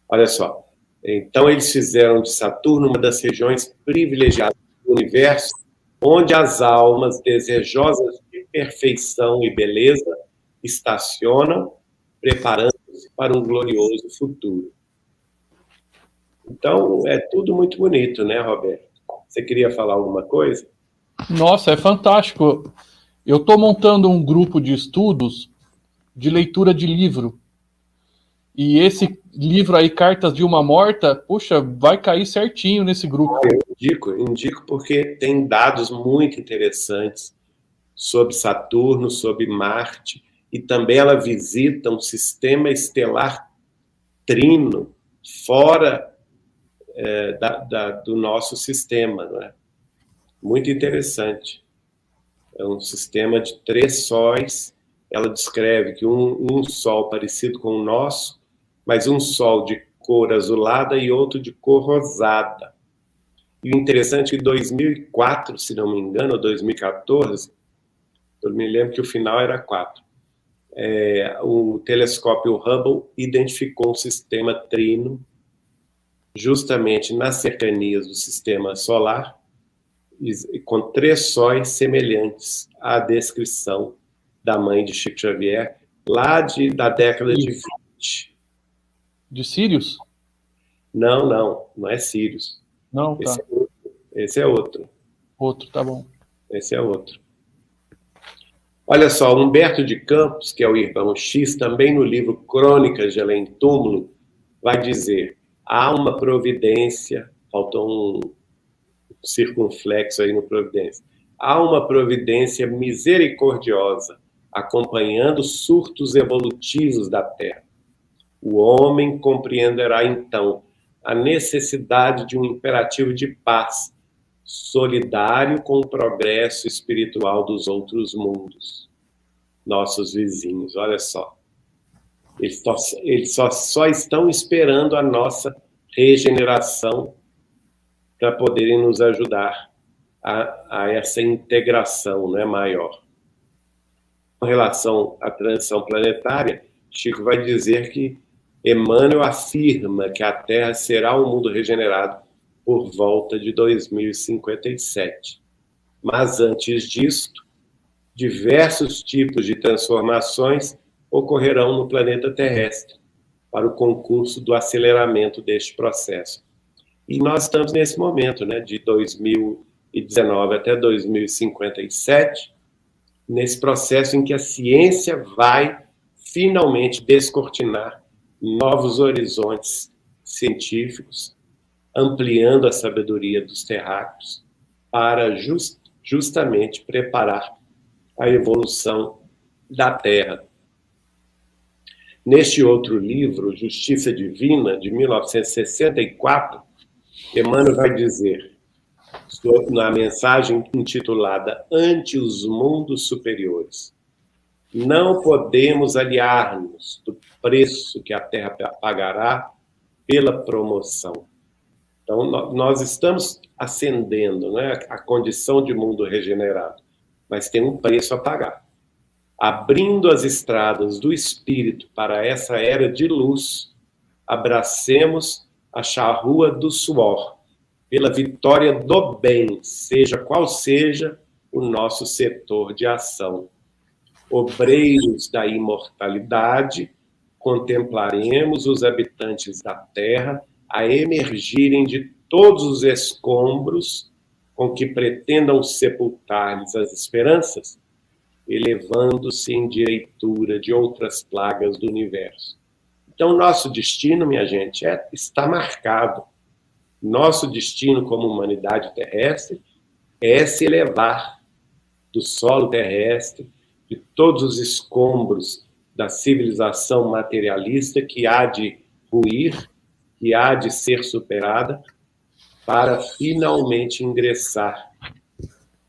Olha só. Então, eles fizeram de Saturno uma das regiões privilegiadas do universo, onde as almas desejosas de perfeição e beleza estacionam, preparando-se para um glorioso futuro. Então, é tudo muito bonito, né, Roberto? Você queria falar alguma coisa? Nossa, é fantástico. Eu estou montando um grupo de estudos de leitura de livro. E esse livro aí, Cartas de uma Morta, puxa, vai cair certinho nesse grupo. Eu indico porque tem dados muito interessantes sobre Saturno, sobre Marte, e também ela visita um sistema estelar trino, fora do nosso sistema, não é? Muito interessante. É um sistema de 3 sóis. Ela descreve que um sol parecido com o nosso, mas um sol de cor azulada e outro de cor rosada. E o interessante é que em 2004, se não me engano, ou 2014, eu me lembro que o final era 4, o telescópio Hubble identificou um sistema trino justamente nas cercanias do sistema solar, com 3 sóis semelhantes à descrição da mãe de Chico Xavier, lá da década de 20. De Sirius? Não é Sirius. Não, tá. Esse é outro. Outro, tá bom. Esse é outro. Olha só, Humberto de Campos, que é o irmão X, também no livro Crônicas de Além Túmulo, vai dizer: há uma providência, faltou um circunflexo aí no providência, há uma providência misericordiosa acompanhando surtos evolutivos da Terra. O homem compreenderá então a necessidade de um imperativo de paz, solidário com o progresso espiritual dos outros mundos, nossos vizinhos. Olha só, eles só estão esperando a nossa regeneração para poderem nos ajudar a essa integração, né, maior. Com relação à transição planetária, Chico vai dizer que Emmanuel afirma que a Terra será um mundo regenerado por volta de 2057. Mas antes disto, diversos tipos de transformações ocorrerão no planeta terrestre para o concurso do aceleramento deste processo. E nós estamos nesse momento, né, de 2019 até 2057, nesse processo em que a ciência vai finalmente descortinar novos horizontes científicos, ampliando a sabedoria dos terráqueos para justamente preparar a evolução da Terra. Neste outro livro, Justiça Divina, de 1964, Emmanuel vai dizer, na mensagem intitulada Ante os Mundos Superiores: não podemos aliar-nos do preço que a Terra pagará pela promoção. Então, nós estamos ascendendo, né, a condição de mundo regenerado, mas tem um preço a pagar. Abrindo as estradas do Espírito para essa era de luz, abracemos a charrua do suor, pela vitória do bem, seja qual seja o nosso setor de ação. Obreiros da imortalidade, contemplaremos os habitantes da terra a emergirem de todos os escombros com que pretendam sepultar-lhes as esperanças, elevando-se em direitura de outras plagas do universo. Então, nosso destino, minha gente, está marcado. Nosso destino como humanidade terrestre é se elevar do solo terrestre, de todos os escombros da civilização materialista que há de ruir, que há de ser superada, para finalmente ingressar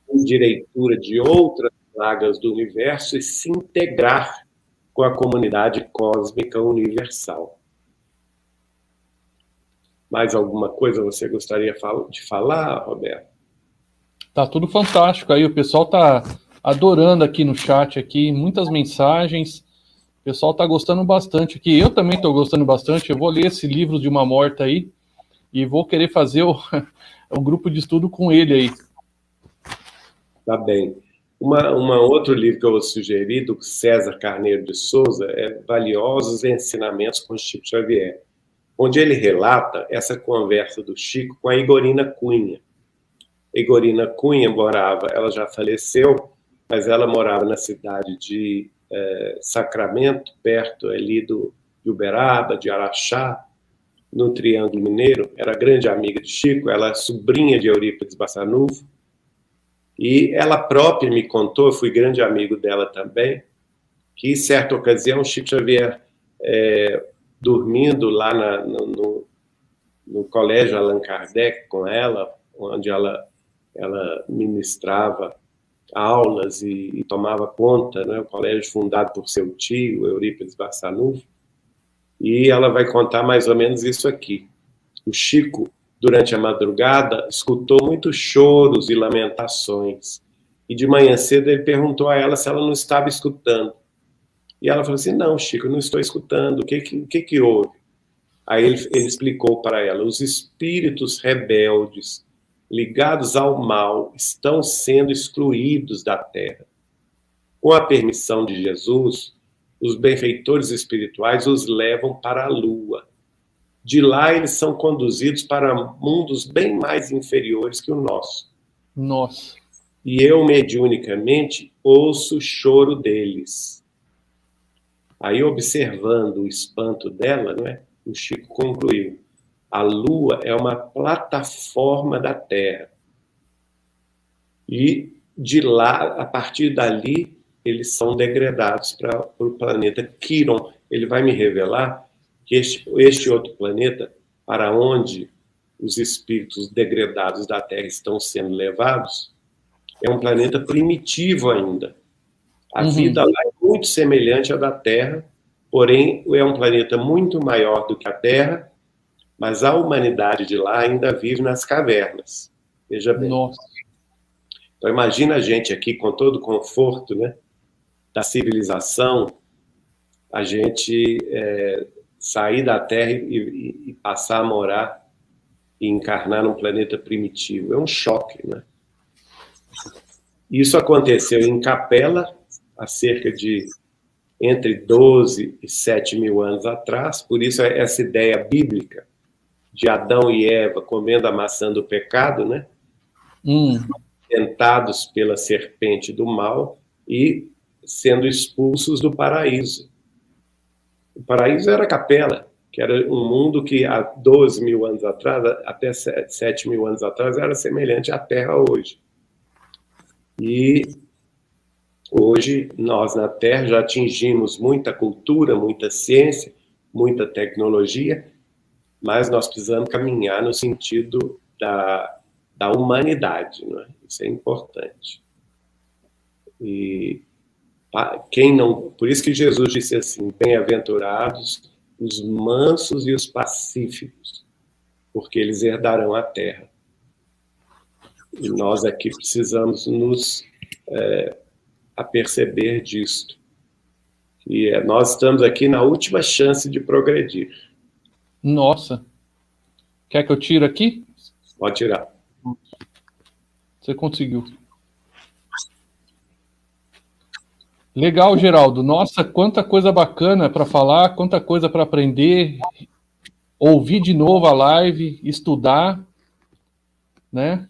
em direitura de outras plagas do universo e se integrar com a comunidade cósmica universal. Mais alguma coisa você gostaria de falar, Roberto? Tá tudo fantástico aí, o pessoal tá adorando aqui no chat aqui, muitas mensagens. O pessoal tá gostando bastante aqui. Eu também tô gostando bastante. Eu vou ler esse livro de uma morta aí e vou querer fazer o grupo de estudo com ele aí. Tá bem. Outro livro que eu vou sugerir, do César Carneiro de Souza, é Valiosos Ensinamentos com Chico Xavier, onde ele relata essa conversa do Chico com a Igorina Cunha. Igorina Cunha ela já faleceu, mas ela morava na cidade de Sacramento, perto ali de Uberaba, de Araxá, no Triângulo Mineiro. Era grande amiga de Chico, ela é sobrinha de Eurípides Bassanufo, e ela própria me contou, eu fui grande amigo dela também, que, em certa ocasião, Chico Xavier, dormindo lá no Colégio Allan Kardec com ela, onde ela ministrava aulas e tomava conta, né, o colégio fundado por seu tio, Eurípides Bassanufo, e ela vai contar mais ou menos isso aqui. O Chico, durante a madrugada, escutou muitos choros e lamentações, e de manhã cedo ele perguntou a ela se ela não estava escutando. E ela falou assim: não, Chico, eu não estou escutando, o que houve? Aí ele explicou para ela: os espíritos rebeldes ligados ao mal estão sendo excluídos da Terra. Com a permissão de Jesus, os benfeitores espirituais os levam para a Lua. De lá eles são conduzidos para mundos bem mais inferiores que o nosso. Nossa. e eu mediunicamente ouço o choro deles. Aí, observando o espanto dela, né, o Chico concluiu: a Lua é uma plataforma da Terra. E de lá, a partir dali, eles são degradados para o planeta Quiron. Ele vai me revelar que este outro planeta, para onde os espíritos degradados da Terra estão sendo levados, é um planeta primitivo ainda. A vida lá é muito semelhante à da Terra, porém é um planeta muito maior do que a Terra, mas a humanidade de lá ainda vive nas cavernas. Veja bem. Nossa. Então imagina a gente aqui com todo o conforto, né, da civilização, a gente sair da Terra e passar a morar e encarnar num planeta primitivo. É um choque, né? Isso aconteceu em Capela, há cerca de entre 12 e 7 mil anos atrás, por isso essa ideia bíblica de Adão e Eva comendo a maçã do pecado, né? Tentados pela serpente do mal e sendo expulsos do paraíso. O paraíso era Capela, que era um mundo que há 12 mil anos atrás, até 7 mil anos atrás, era semelhante à Terra hoje. E hoje, nós na Terra já atingimos muita cultura, muita ciência, muita tecnologia, mas nós precisamos caminhar no sentido da humanidade, não é? Isso é importante. E quem não, por isso que Jesus disse assim: bem-aventurados os mansos e os pacíficos, porque eles herdarão a terra. E nós aqui precisamos nos aperceber disto. E nós estamos aqui na última chance de progredir. Nossa. Quer que eu tire aqui? Pode tirar. Você conseguiu. Legal, Geraldo. Nossa, quanta coisa bacana para falar, quanta coisa para aprender, ouvir de novo a live, estudar, né?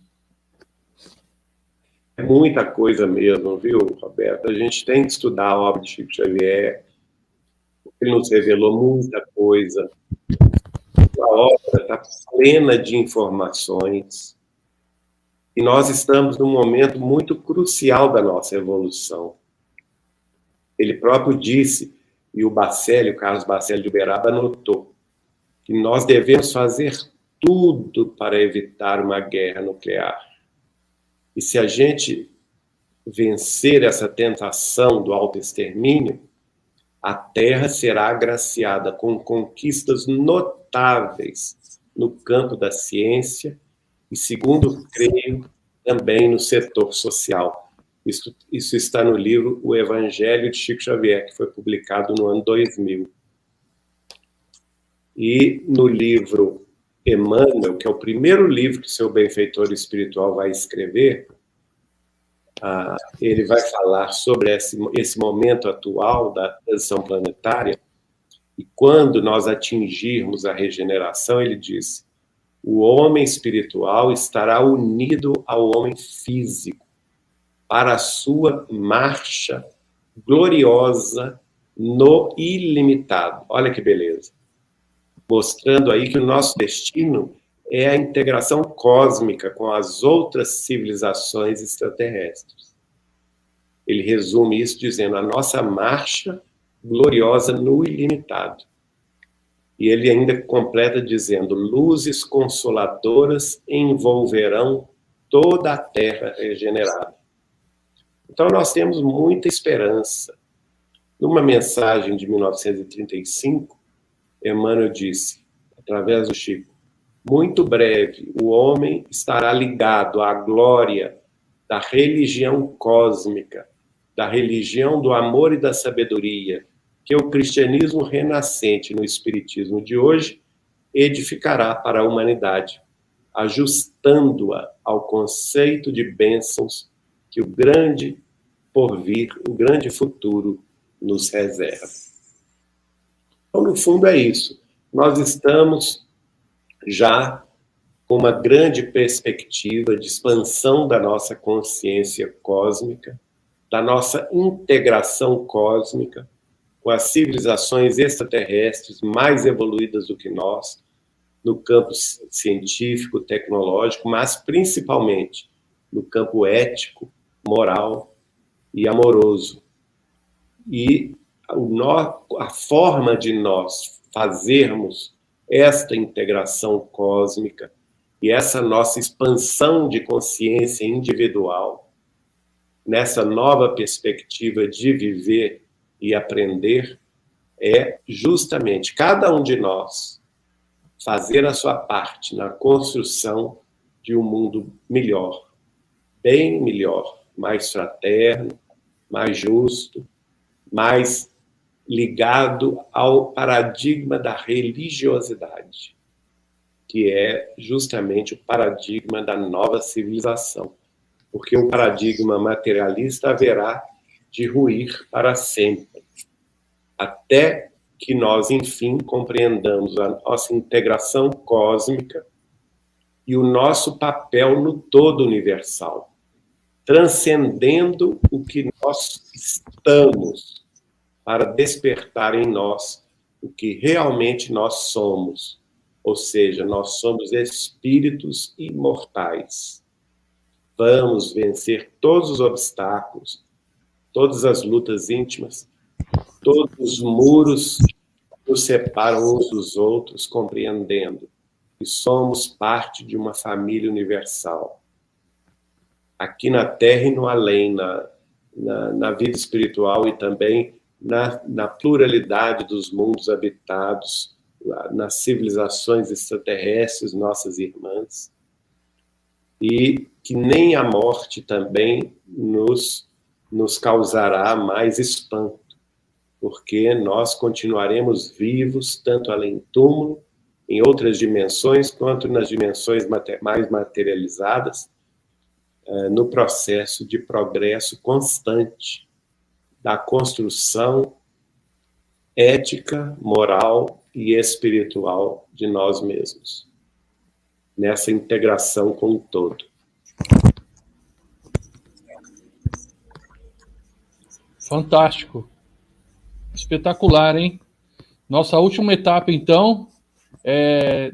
É muita coisa mesmo, viu, Roberto? A gente tem que estudar a obra de Chico Xavier. Ele nos revelou muita coisa. A obra está plena de informações. E nós estamos num momento muito crucial da nossa evolução. Ele próprio disse, e o Carlos Bacelli de Uberaba anotou, que nós devemos fazer tudo para evitar uma guerra nuclear. E se a gente vencer essa tentação do autoextermínio, a Terra será agraciada com conquistas notáveis no campo da ciência e, segundo creio, também no setor social. Isso está no livro O Evangelho de Chico Xavier, que foi publicado no ano 2000. E no livro Emmanuel, que é o primeiro livro que o seu benfeitor espiritual vai escrever, ele vai falar sobre esse momento atual da transição planetária, e quando nós atingirmos a regeneração, ele diz: o homem espiritual estará unido ao homem físico para a sua marcha gloriosa no ilimitado. Olha que beleza. Mostrando aí que o nosso destino é a integração cósmica com as outras civilizações extraterrestres. Ele resume isso dizendo: a nossa marcha gloriosa no ilimitado. E ele ainda completa dizendo: luzes consoladoras envolverão toda a terra regenerada. Então nós temos muita esperança. Numa mensagem de 1935, Emmanuel disse, através do Chico: muito breve o homem estará ligado à glória da religião cósmica, da religião do amor e da sabedoria, que o cristianismo renascente no espiritismo de hoje edificará para a humanidade, ajustando-a ao conceito de bênçãos que o grande porvir, o grande futuro nos reserva. Então, no fundo, é isso. Nós estamos já com uma grande perspectiva de expansão da nossa consciência cósmica, da nossa integração cósmica com as civilizações extraterrestres mais evoluídas do que nós, no campo científico, tecnológico, mas principalmente no campo ético, moral e amoroso. E a forma de nós fazermos esta integração cósmica e essa nossa expansão de consciência individual, nessa nova perspectiva de viver e aprender, é justamente cada um de nós fazer a sua parte na construção de um mundo melhor, bem melhor, mais fraterno, mais justo, mais ligado ao paradigma da religiosidade, que é justamente o paradigma da nova civilização. Porque o paradigma materialista haverá de ruir para sempre, até que nós, enfim, compreendamos a nossa integração cósmica e o nosso papel no todo universal, transcendendo o que nós estamos, para despertar em nós o que realmente nós somos, ou seja, nós somos espíritos imortais. Vamos vencer todos os obstáculos, todas as lutas íntimas, todos os muros que nos separam uns dos outros, compreendendo que somos parte de uma família universal. Aqui na Terra e no além, na vida espiritual e também na pluralidade dos mundos habitados, nas civilizações extraterrestres, nossas irmãs, e que nem a morte também nos causará mais espanto, porque nós continuaremos vivos, tanto além do túmulo, em outras dimensões, quanto nas dimensões mais materializadas, no processo de progresso constante da construção ética, moral e espiritual de nós mesmos, nessa integração com o todo. Fantástico. Espetacular, hein? Nossa última etapa, então, é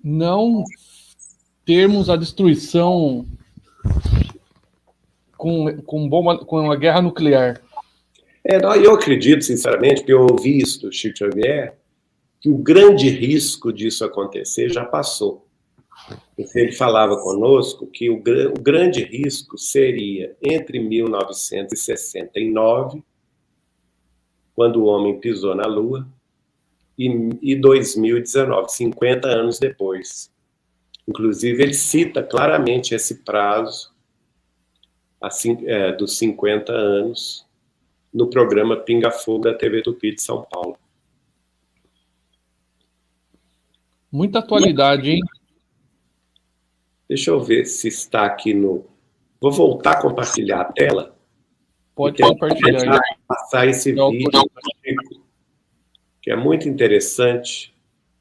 não termos a destruição com a guerra nuclear. Eu acredito, sinceramente, que eu ouvi isso do Chico Xavier, que o grande risco disso acontecer já passou. Ele falava conosco que o grande risco seria entre 1969, quando o homem pisou na Lua, e 2019, 50 anos depois. Inclusive, ele cita claramente esse prazo dos 50 anos no programa Pinga Fogo da TV Tupi de São Paulo. Muita atualidade, hein? Deixa eu ver se está aqui no... Vou voltar a compartilhar a tela. Pode compartilhar. Passar esse vídeo, que é muito interessante,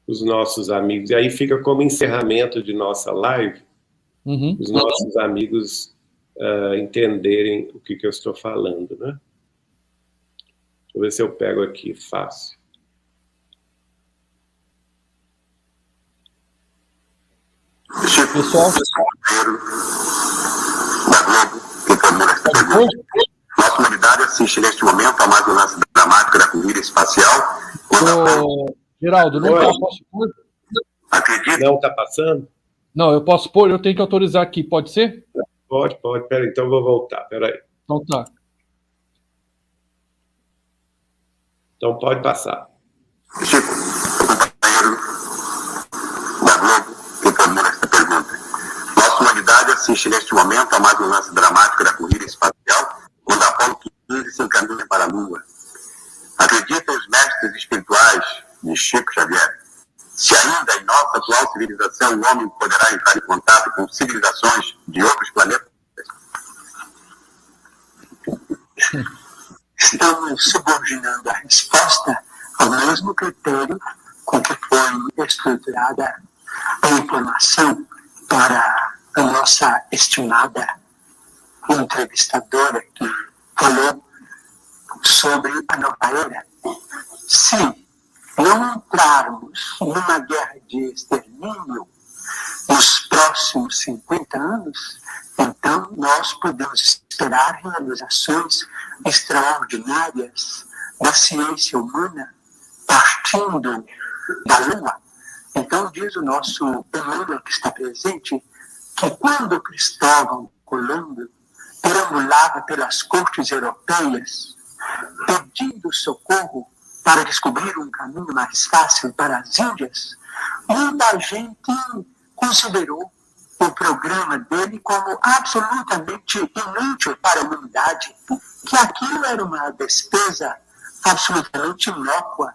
os nossos amigos. E aí fica como encerramento de nossa live, os nossos amigos entenderem o que eu estou falando, né? Deixa eu ver se eu pego aqui, fácil. Pessoal, nossa humanidade assiste neste momento a mais um lance dramático da corrida espacial. Geraldo, não tá, posso pôr? Acredita? Não está passando? Não, eu posso pôr, eu tenho que autorizar aqui, pode ser? Pode, peraí, então eu vou voltar, peraí. Então tá. Então pode passar. Chico, companheiro da Globo, que formula esta pergunta. Nossa humanidade assiste neste momento a mais um lance dramático da corrida espacial, quando a Apolo 15 se encaminha para a Lua. Acreditam os mestres espirituais de Chico Xavier? Se ainda em nossa atual civilização o homem poderá entrar em contato com civilizações de outros planetas? Estamos subordinando a resposta ao mesmo critério com que foi estruturada a informação para a nossa estimada entrevistadora que falou sobre a nova era. Se não entrarmos numa guerra de extermínio nos próximos 50 anos, então nós podemos esperar realizações extraordinárias da ciência humana partindo da Lua. Então diz o nosso Emmanuel que está presente que quando Cristóvão Colombo perambulava pelas cortes europeias pedindo socorro para descobrir um caminho mais fácil para as Índias, muita gente considerou o programa dele como absolutamente inútil para a humanidade, que aquilo era uma despesa absolutamente inócua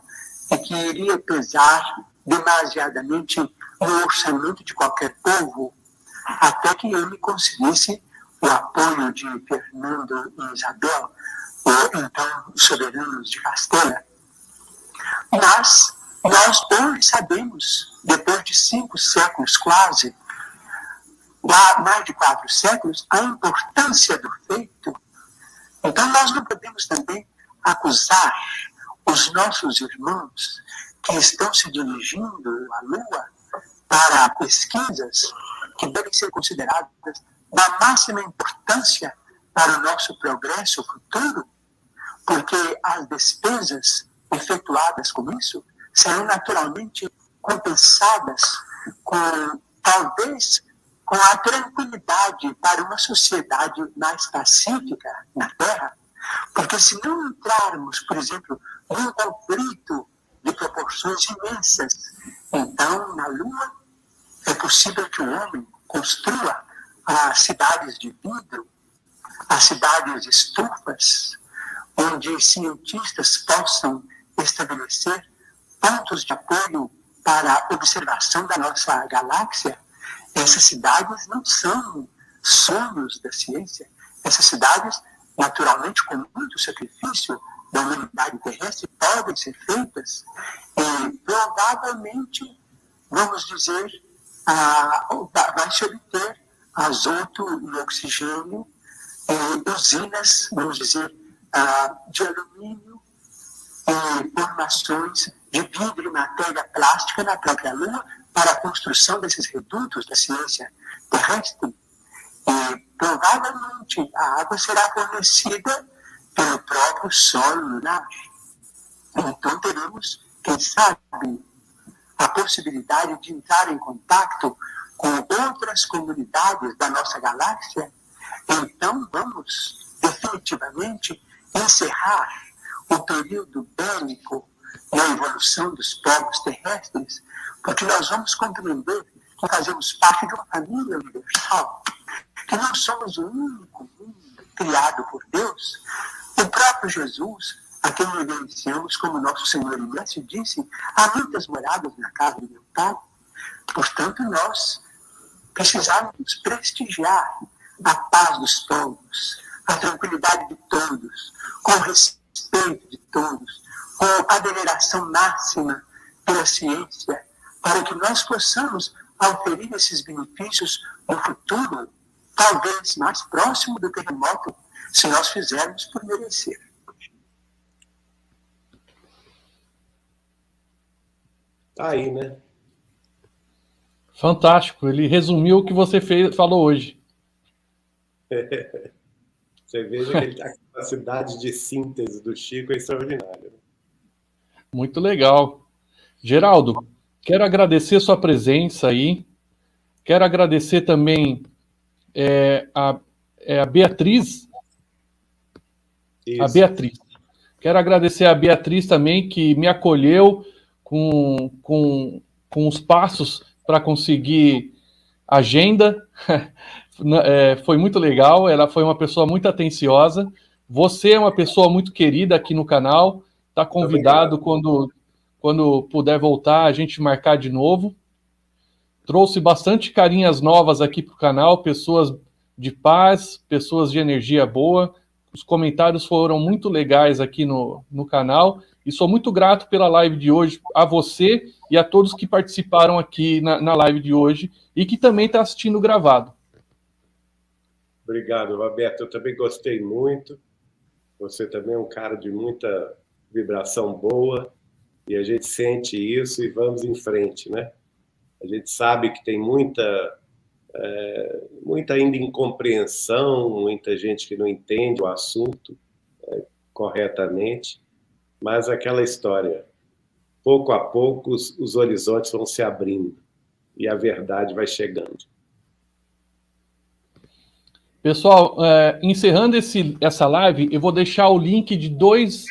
e que iria pesar demasiadamente no orçamento de qualquer povo, até que ele conseguisse o apoio de Fernando e Isabel, então soberanos de Castela. Mas nós hoje sabemos, depois de 5 séculos quase, mais de 4 séculos, a importância do feito. Então nós não podemos também acusar os nossos irmãos que estão se dirigindo à Lua para pesquisas que devem ser consideradas da máxima importância para o nosso progresso futuro, porque as despesas efetuadas com isso serão naturalmente compensadas com, talvez, com a tranquilidade para uma sociedade mais pacífica na Terra, porque se não entrarmos, por exemplo, num conflito de proporções imensas, então na Lua é possível que o homem construa as cidades de vidro, as cidades estufas, onde cientistas possam estabelecer pontos de apoio para a observação da nossa galáxia. Essas cidades não são sonhos da ciência. Essas cidades, naturalmente, com muito sacrifício da humanidade terrestre, podem ser feitas e provavelmente, vamos dizer, vai se obter azoto e oxigênio, usinas, vamos dizer, de alumínio e formações de vidro e matéria plástica na própria Lua para a construção desses redutos da ciência terrestre. E provavelmente a água será fornecida pelo próprio solo lunar. Então teremos, quem sabe, a possibilidade de entrar em contato com outras comunidades da nossa galáxia. Então vamos definitivamente encerrar o período bélico na evolução dos povos terrestres, porque nós vamos compreender que fazemos parte de uma família universal, que não somos o único mundo criado por Deus. O próprio Jesus, a quem reverenciamos como nosso Senhor e Mestre, disse: há muitas moradas na casa de meu Pai. Portanto, nós precisamos prestigiar a paz dos povos, a tranquilidade de todos, com o respeito de todos, com a veneração máxima pela ciência, para que nós possamos oferir esses benefícios no futuro, talvez mais próximo do terremoto, se nós fizermos por merecer. Tá aí, né? Fantástico. Ele resumiu o que você falou hoje. Você veja que a capacidade de síntese do Chico é extraordinária. Muito legal. Geraldo, quero agradecer sua presença aí. Quero agradecer também a Beatriz. Isso. A Beatriz. Quero agradecer a Beatriz também, que me acolheu com os passos para conseguir agenda. Foi muito legal. Ela foi uma pessoa muito atenciosa. Você é uma pessoa muito querida aqui no canal. Está convidado quando puder voltar, a gente marcar de novo. Trouxe bastante carinhas novas aqui para o canal, pessoas de paz, pessoas de energia boa. Os comentários foram muito legais aqui no canal e sou muito grato pela live de hoje, a você e a todos que participaram aqui na live de hoje e que também está assistindo gravado. Obrigado, Roberto. Eu também gostei muito. Você também é um cara de muita vibração boa e a gente sente isso e vamos em frente, né? A gente sabe que tem muita ainda incompreensão, muita gente que não entende o assunto corretamente, mas aquela história, pouco a pouco os horizontes vão se abrindo e a verdade vai chegando. Pessoal, encerrando essa live, eu vou deixar o link de dois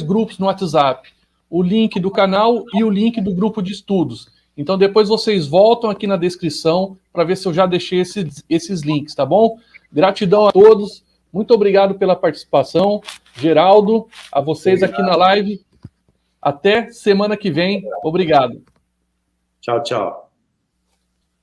grupos no WhatsApp. O link do canal e o link do grupo de estudos. Então, depois vocês voltam aqui na descrição para ver se eu já deixei esses links, tá bom? Gratidão a todos. Muito obrigado pela participação. Geraldo, a vocês aqui na live. Até semana que vem. Obrigado. Tchau, tchau.